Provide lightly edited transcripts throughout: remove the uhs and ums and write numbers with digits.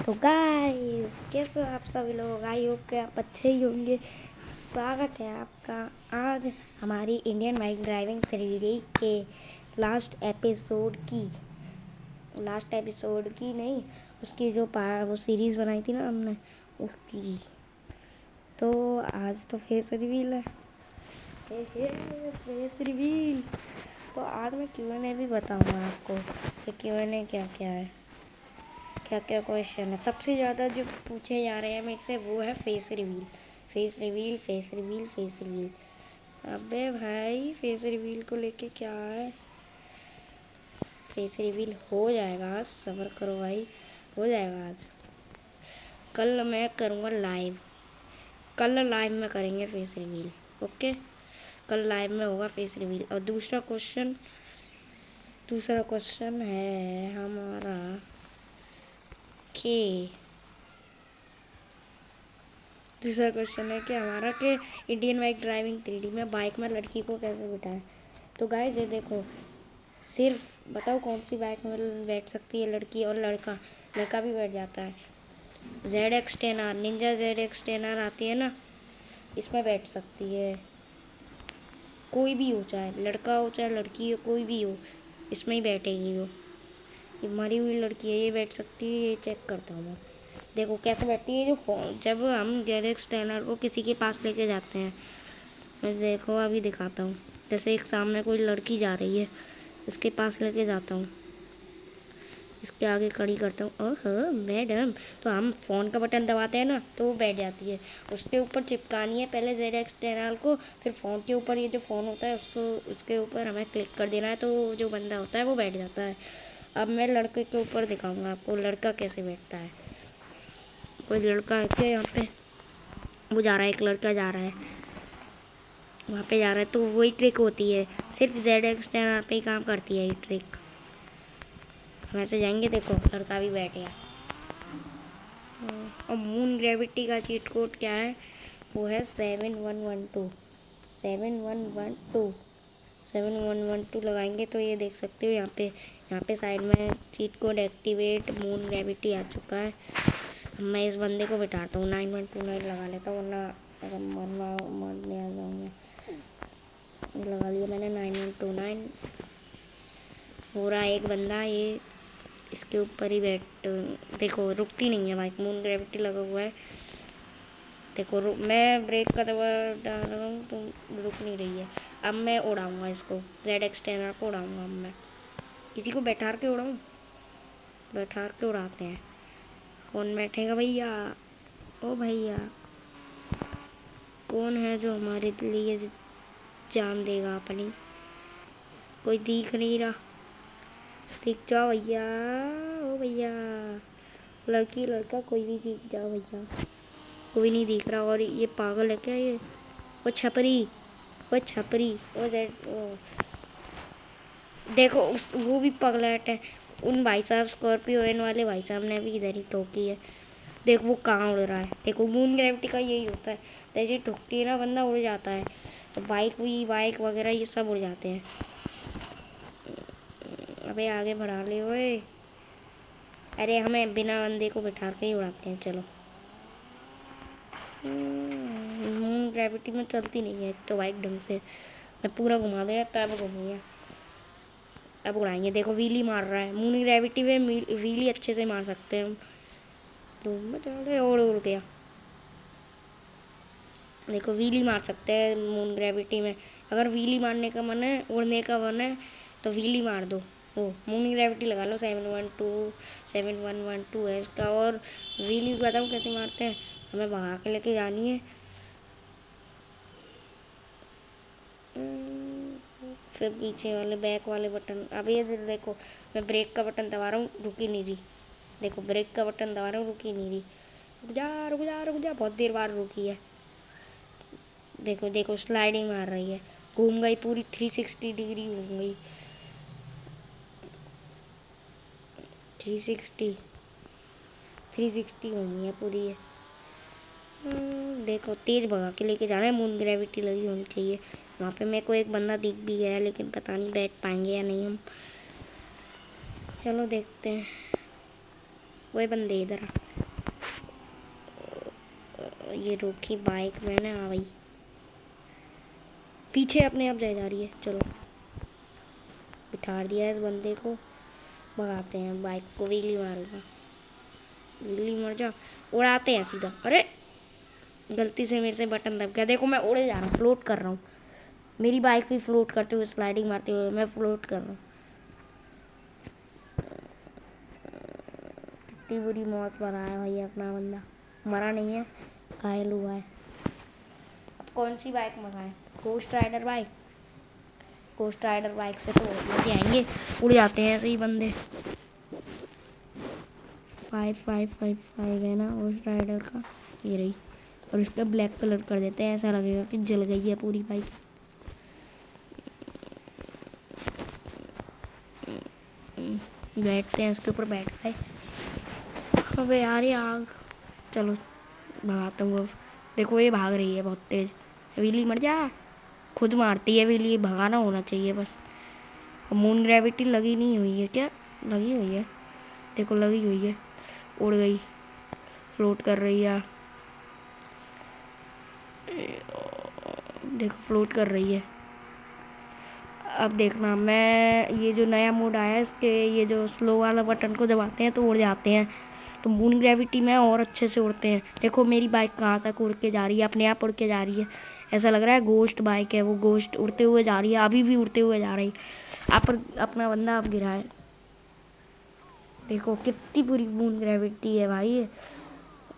तो गाइस कैसे हो आप सभी लोग। आई होप कि आप अच्छे ही होंगे। स्वागत है आपका आज हमारी इंडियन बाइक ड्राइविंग 3D के लास्ट एपिसोड की नहीं, उसकी जो वो सीरीज़ बनाई थी ना हमने, उसकी। तो आज तो फेस रिवील है। Face reveal. तो आज मैं Q&A भी बताऊंगा आपको कि Q&A क्या क्या है, क्या क्या क्वेश्चन है। सबसे ज़्यादा जो पूछे जा रहे हैं मेरे से वो है face reveal, face reveal, face reveal, face reveal. अबे भाई फेस रिवील को लेके क्या है। फेस रिवील हो जाएगा आज, सब्र करो भाई, हो जाएगा आज। कल मैं करूँगा लाइव, कल लाइव में करेंगे फेस रिवील। ओके, कल लाइव में होगा फेस रिवील। और दूसरा क्वेश्चन है हमारा कि इंडियन बाइक ड्राइविंग 3D में बाइक में लड़की को कैसे बिठाएं। तो गाइस ये देखो, सिर्फ बताओ कौन सी बाइक में बैठ सकती है लड़की और लड़का भी बैठ जाता है। ZX10R, निंजा ZX10R आती है ना, इसमें बैठ सकती है। कोई भी हो, चाहे लड़का हो चाहे लड़की हो, कोई भी हो, इसमें ही बैठेगी वो। ये मरी हुई लड़की है, ये बैठ सकती है। ये चेक करता हूँ मैं। देखो कैसे बैठती है। जब हम ZX10R को किसी के पास लेके जाते हैं, मैं देखो अभी दिखाता हूँ। जैसे एक सामने कोई लड़की जा रही है, इसके पास लेके जाता हूँ, इसके आगे खड़ी करता हूँ। ओह मैडम, तो हम फ़ोन का बटन दबाते हैं ना तो वो बैठ जाती है। उसके ऊपर चिपकानी है पहले ZX10R को, फिर फ़ोन के ऊपर ये जो फ़ोन होता है उसके ऊपर हमें क्लिक कर देना है, तो जो बंदा होता है वो बैठ जाता है। अब मैं लड़के के ऊपर दिखाऊंगा आपको लड़का कैसे बैठता है। कोई लड़का है क्या यहाँ पे? वो जा रहा है, एक लड़का जा रहा है, वहाँ पे जा रहा है। तो वही ट्रिक होती है, सिर्फ ZX10R पे ही काम करती है ये ट्रिक। वैसे जाएंगे, देखो लड़का भी बैठ गया। और मून ग्रेविटी का चीट कोड क्या है? वो है 7112 7112 7112 लगाएंगे तो ये देख सकते हो यहाँ पे साइड में cheat code activate moon gravity आ चुका है। मैं इस बंदे को बिठाता हूँ, 9129 लगा लेता हूँ, वरना अगर मरने आ जाऊँगा। लगा लिया मैंने 9129। हो रहा है एक बंदा, ये इसके ऊपर ही बैठ। देखो रुकती नहीं है बाइक, मून ग्रेविटी लगा हुआ है। देखो मैं ब्रेक का दबा डाल रहा हूँ तो रुक नहीं रही है। अब मैं उड़ाऊँगा इसको, ZX10R को उड़ाऊँगा। अब मैं किसी को बैठा के उड़ाऊँ, बैठा के उड़ाते हैं। कौन बैठेगा भैया? ओ भैया, कौन है जो हमारे लिए जान देगा अपनी? कोई दिख नहीं रहा, दिख जाओ भैया। ओ भैया, लड़की लड़का कोई भी दिख जाओ भैया। कोई नहीं दिख रहा। और ये पागल है क्या ये? वो छपरी, वो देखो वो भी पगलेट है। उन भाई साहब स्कॉर्पियो एन वाले भाई साहब ने भी इधर ही ठोकी है। देखो वो कहाँ उड़ रहा है। देखो मून ग्रेविटी का यही होता है, जैसे ठुकती है ना बंदा उड़ जाता है। तो बाइक वगैरह ये सब उड़ जाते हैं। अबे आगे बढ़ा ले ओए। अरे हमें बिना बंदे को बिठा के ही उड़ाते हैं। चलो, मून ग्रेविटी में चलती नहीं है तो बाइक ढंग से। मैं पूरा घुमा दिया तब घूमी है। अब उड़ाएंगे। देखो व्हीली मार रहा है, मून ग्रेविटी में व्हीली अच्छे से मार सकते हैं हम। धूम में चल रहे, उड़ गया। देखो व्हीली मार सकते हैं मून ग्रेविटी में। अगर व्हीली मारने का मन है, उड़ने का मन है, तो व्हीली मार दो। वो मून ग्रेविटी लगा लो, 7112 है इसका। और व्हीली बताऊँ कैसे मारते हैं? हमें भगा के लेके जानी है, फिर पीछे वाले बैक वाले बटन। अब ये देखो मैं ब्रेक का बटन दबा रहा हूँ, रुकी नहीं रही। देखो ब्रेक का बटन दबा रहा हूँ, रुकी नहीं रही। रुक जा, बहुत देर बाद रुकी है। देखो स्लाइडिंग मार रही है, घूम गई पूरी 360 डिग्री घूम गई। 360 घूमी है पूरी है। देखो तेज भगा के लेके जाना है, मून ग्रेविटी लगी होनी चाहिए। वहाँ पे मेरे को एक बंदा दिख भी गया, लेकिन पता नहीं बैठ पाएंगे या नहीं हम। चलो देखते हैं। वही बंदे इधर ये रोकी बाइक मैंने, आ गई पीछे, अपने आप जा रही है। चलो बिठा दिया इस बंदे को, भगाते हैं बाइक को। व्हीली मारूंगा, व्हीली मर जा। उड़ाते हैं सीधा। अरे गलती से मेरे से बटन दब गया। देखो मैं उड़े जा रहा हूँ, फ्लोट कर रहा हूँ। मेरी बाइक भी फ्लोट करते हुए, स्लाइडिंग मारते हुए मैं फ्लोट कर रहा हूँ। कितनी बुरी मौत पर आया भाई अपना बंदा। मरा नहीं है, घायल हुआ है। अब कौन सी बाइक मंगाए? Ghost rider bike. Ghost rider bike से तो मजे आएंगे, उड़ जाते हैं ऐसे ही बंदे। 5555 है ना गोस्ट राइडर का, ये रही। और इसका ब्लैक कलर कर देते हैं, ऐसा लगेगा कि जल गई है पूरी बाइक। बैठते हैं इसके ऊपर, बैठ गए। अबे यार ये आग। चलो भगाता हूँ अब। देखो ये भाग रही है बहुत तेज। व्हीली मर जा, खुद मारती है व्हीली। भगाना होना चाहिए बस। मून ग्रेविटी लगी नहीं हुई है क्या? लगी हुई है, देखो लगी हुई है। उड़ गई, फ्लोट कर रही है। देखो फ्लोट कर रही है। अब देखना, मैं ये जो नया मोड आया है इसके, ये जो स्लो वाला बटन को दबाते हैं तो उड़ जाते हैं। तो मून ग्रेविटी में और अच्छे से उड़ते हैं। देखो मेरी बाइक कहाँ तक उड़ के जा रही है, अपने आप उड़ के जा रही है। ऐसा लग रहा है गोश्त बाइक है वो, गोश्त उड़ते हुए जा रही है, अभी भी उड़ते हुए जा रही है। अपना बंदा अब गिरा है। देखो कितनी बुरी मून ग्रेविटी है भाई,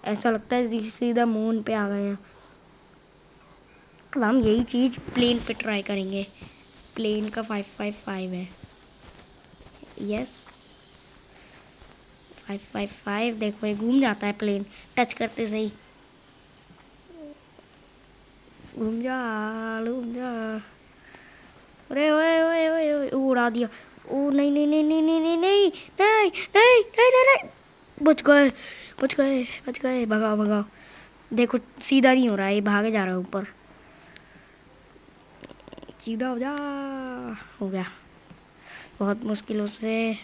ऐसा लगता है सीधा मून पे आ गए हैं। अब हम यही चीज़ प्लेन पे ट्राई करेंगे। प्लेन का 555 है। यस 555। देखो ये घूम जाता है प्लेन, टच करते सही। घूम जा, घूम जा। अरे ओए ओए ओए ओए, उड़ा दिया। ओ नहीं नहीं नहीं नहीं नहीं नहीं नहीं नहीं नहीं नहीं नहीं, बच गए बच गए बच गए। भगाओ भगाओ। देखो सीधा नहीं हो रहा है, ये भागे जा रहा है ऊपर। सीधा हो जा। हो गया, बहुत मुश्किलों से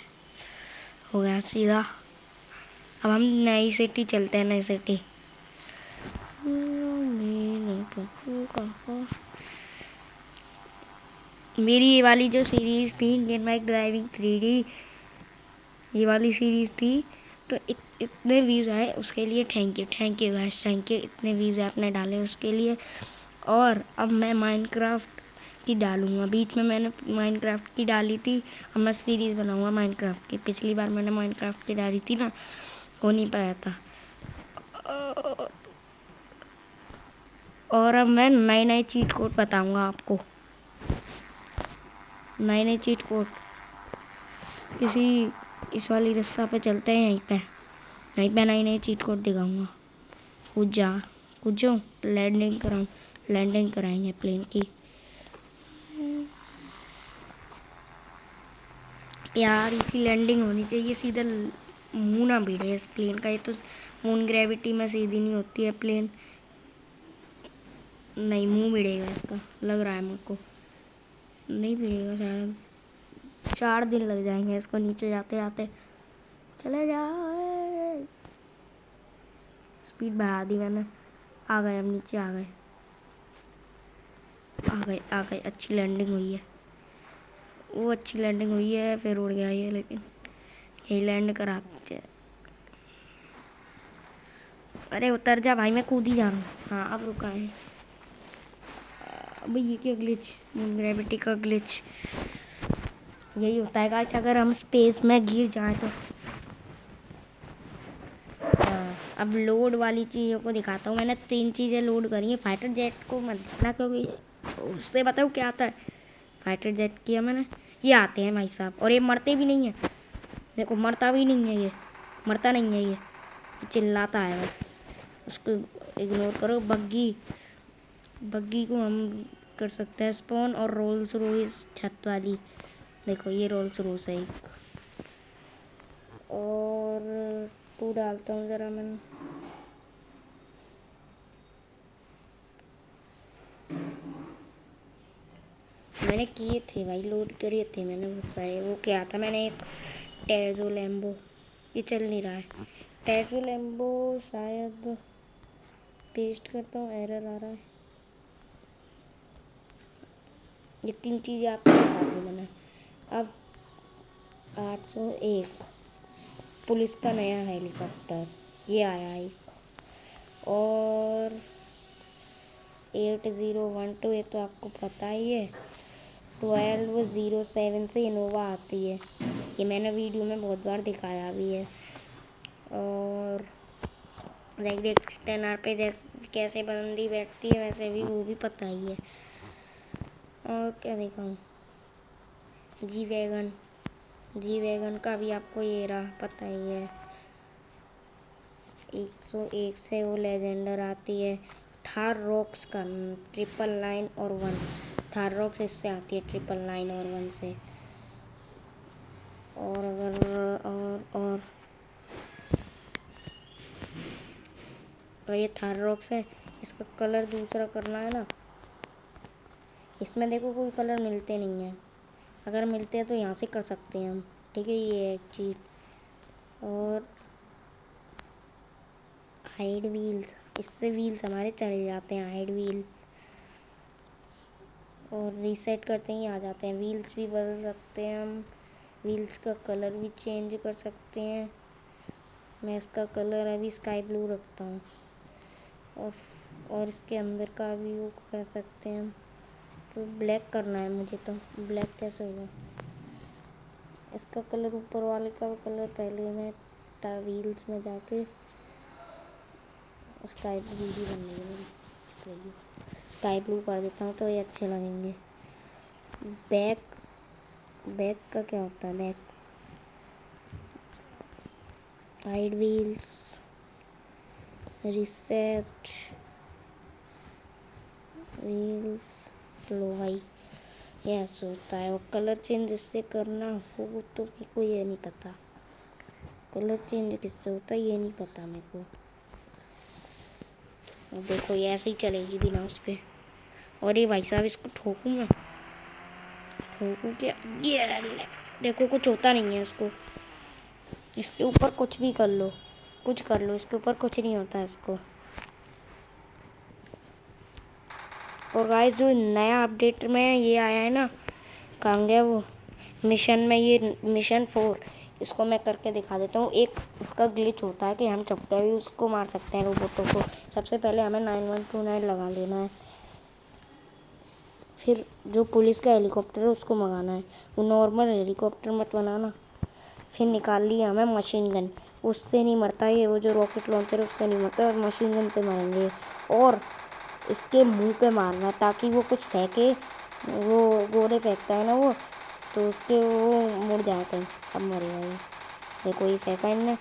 हो गया सीधा। अब हम नई सिटी चलते हैं, नई सिटी। मेरी ये वाली जो सीरीज़ थी इंडियन बाइक ड्राइविंग 3D, ये वाली सीरीज़ थी, तो इतने व्यूज़ आए उसके लिए thank you guys, thank you. इतने व्यूज़ आपने डाले उसके लिए। और अब मैं माइनक्राफ्ट की डालूँगा। बीच में मैंने माइनक्राफ्ट की डाली थी, अब मैं सीरीज़ बनाऊँगा माइनक्राफ्ट की। पिछली बार मैंने माइनक्राफ्ट की डाली थी ना, हो नहीं पाया था। और अब मैं नए नए चीट कोड बताऊँगा आपको, नए नए चीट कोड। किसी इस वाली रास्ता पे चलते हैं, यहीं पे नई नई चीट कोड दिखाऊंगा। कूद जा, कूद जाओ, लैंडिंग कराएंगे प्लेन की। यार इसी लैंडिंग होनी चाहिए, सीधा मुंह ना भिड़े इस प्लेन का। ये तो मून ग्रेविटी में सीधी नहीं होती है प्लेन। नहीं मुंह भिड़ेगा इसका, लग रहा है मेरे को। नहीं भिड़ेगा शायद, 4 दिन लग जाएंगे इसको नीचे जाते जाते। चले जाओ, स्पीड बढ़ा दी मैंने। आ गए, हम नीचे आ गए, आ गए। अच्छी लैंडिंग हुई है, वो अच्छी लैंडिंग हुई है, फिर उड़ गया ये, लेकिन यही लैंड कराते हैं। अरे उतर जा भाई, मैं कूद ही जा रहा हूँ। हाँ अब रुका है। अब ये क्या ग्लिच, मून ग्रेविटी का ग्लिच यही होता है गाइस अगर हम स्पेस में गिर जाए तो। अब लोड वाली चीज़ों को दिखाता हूँ। मैंने 3 चीज़ें लोड करी हैं। फाइटर जेट को मत देखना, क्योंकि उससे बताओ क्या आता है। फाइटर जेट किया मैंने, ये आते हैं भाई साहब, और ये मरते भी नहीं है। देखो मरता भी नहीं है, ये मरता नहीं है, ये चिल्लाता है बस। उसको इग्नोर करो। बग्गी को हम कर सकते हैं स्पॉन। और रोल्स रॉयस छत वाली, देखो ये रोल्स रॉयस है एक। और टू डालता हूँ ज़रा मैंने किए थे भाई, लोड करे थे मैंने बहुत सारे। वो क्या था, मैंने एक टेर्जो लैम्बो, ये चल नहीं रहा है। टेर्जो लैम्बो शायद पेस्ट करता हूँ, एरर आ रहा है। ये 3 चीज़ें आपको बता दी मैंने। अब 801 पुलिस का नया हेलीकॉप्टर ये आया है, और 8012 ये तो आपको पता ही है। 1207 से इनोवा आती है, ये मैंने वीडियो में बहुत बार दिखाया भी है। और XTR पे जैसे कैसे बंदी बैठती है वैसे भी वो भी पता ही है। और क्या दिखाऊं, जी वैगन का भी आपको ये रहा पता ही है। 101 से वो लेजेंडर आती है। थार रॉक्स का 999 और 1, थार रॉक्स इससे आती है 999 और 1 से। और अगर और ये थार रॉक्स है, इसका कलर दूसरा करना है ना। इसमें देखो कोई कलर मिलते नहीं है, अगर मिलते हैं तो यहाँ से कर सकते हैं हम, ठीक है। ये एक चीज, और हाइड व्हील्स, इससे व्हील्स हमारे चले जाते हैं, हाइड व्हील। और रीसेट करते ही आ जाते हैं। व्हील्स भी बदल सकते हैं हम, व्हील्स का कलर भी चेंज कर सकते हैं। मैं इसका कलर अभी स्काई ब्लू रखता हूँ, और इसके अंदर का भी वो कर सकते हैं हम। तो ब्लैक करना है मुझे, तो ब्लैक कैसे होगा। इसका कलर ऊपर वाले का कलर पहले मैं व्हील्स में जाके स्काई ब्लू भी बनेगी, स्काई ब्लू कर देता हूँ तो ये अच्छे लगेंगे। बैक का क्या होता है, back hide wheels, reset wheels, लो भाई ये ऐसा होता है। और कलर चेंज इससे करना हो तो मेरे को ये नहीं पता, कलर चेंज किससे होता है ये नहीं पता मेरे को। देखो ये ऐसे ही चलेगी बिना उसके। और ये भाई साहब इसको ठोकूं मैं, ठोकूं क्या, ये देखो कुछ होता नहीं है इसको। इसके ऊपर कुछ भी कर लो, कुछ कर लो, इसके ऊपर कुछ नहीं होता है इसको। और गाइस जो नया अपडेट में ये आया है ना, कहाँ गया वो मिशन में, ये मिशन 4, इसको मैं करके दिखा देता हूँ। एक उसका ग्लिच होता है कि हम चपटे भी उसको मार सकते हैं, रोबोटों को। सबसे पहले हमें 9129 लगा लेना है, फिर जो पुलिस का हेलीकॉप्टर है उसको मंगाना है। वो नॉर्मल हेलीकॉप्टर मत बनाना। फिर निकाल लिया हमें मशीन गन, उससे नहीं मरता ये, वो जो रॉकेट लॉन्चर है उससे नहीं मरता, और मशीन गन से मारेंगे। और इसके मुंह पे मारना ताकि वो कुछ फेंके, वो गोले फेंकता है ना वो, तो उसके वो मुड़ जाए कहीं, अब मरेगा ये। देखो ये फेंका इनने,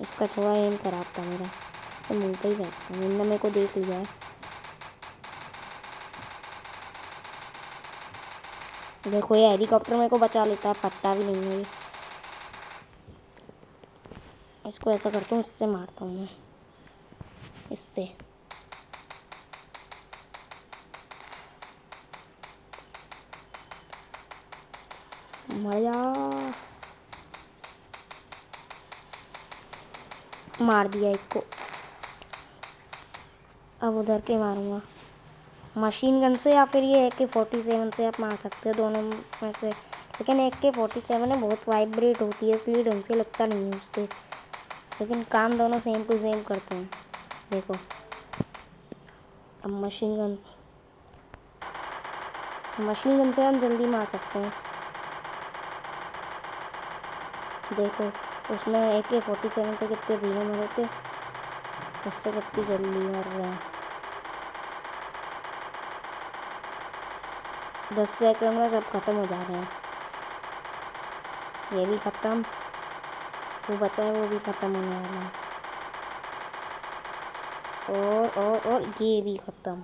इसका थोड़ा एम खराब था मेरा, तो मुंह पे ही फेंकता, इनने मेरे को देख लिया है। देखो ये हेलीकॉप्टर मेरे को बचा लेता है, फटता भी नहीं है ये। इसको ऐसा करता हूँ, इससे मारता हूँ मैं, इससे। मजा, मार दिया इसको। अब उधर के मारूंगा मशीन गन से, या फिर ये AK-47 से आप मार सकते हो, दोनों में से। लेकिन AK-47 है बहुत वाइब्रेट होती है, इसलिए ढंग से लगता नहीं है उससे, लेकिन काम दोनों सेम टू सेम करते हैं। देखो अब मशीन गन से हम जल्दी मार सकते हैं। देखो उसमें AK-47 से कितने धीरे मरे थे, इससे कितनी जल्दी मर रहे हैं। 10 सेकंड में सब खत्म हो जा रहे हैं। ये भी खत्म, वो बचा है वो भी खत्म होने वाला है। और ये भी खत्म।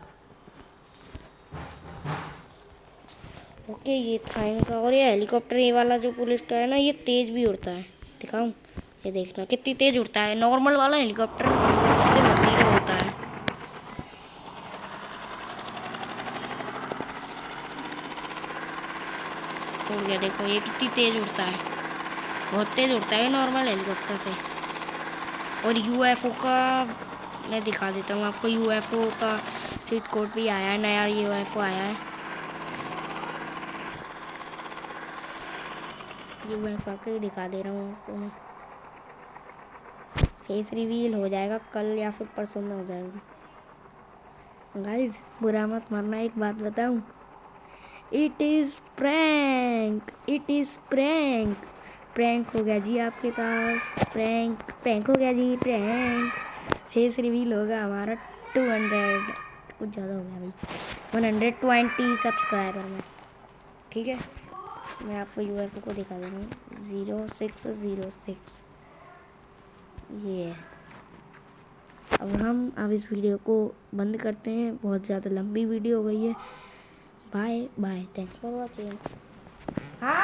ओके ये था इनका। और ये हेलीकॉप्टर ये वाला जो पुलिस का है ना, ये तेज भी उड़ता है, दिखाऊं, ये देखना कितनी तेज उड़ता है। नॉर्मल वाला हेलीकॉप्टर इससे बहुत धीरे उड़ता है। उड़ गया, देखो ये कितनी तेज उड़ता है, बहुत तेज उड़ता है नॉर्मल हेलीकॉप्टर से। और यूएफओ का मैं दिखा देता हूँ आपको। यूएफओ का सीट कोड भी आया है, नया यूएफओ आया है। यूएफओ का ही दिखा दे रहा हूँ आपको मैं। फेस रिवील हो जाएगा कल या फिर परसों में हो जाएगा। गाइस बुरा मत मानना, एक बात बताऊं, it is prank, it is prank. Prank हो गया जी आपके पास, प्रैंक हो गया जी, प्रैंक। फेस रिवील होगा हमारा 200, कुछ ज़्यादा हो गया भाई, 120 सब्सक्राइबर में। ठीक है, मैं आपको यूएफओ को दिखा दे रहा हूँ, 0606 ये है। अब इस वीडियो को बंद करते हैं, बहुत ज़्यादा लंबी वीडियो हो गई है। Bye bye, thanks for watching. हाँ।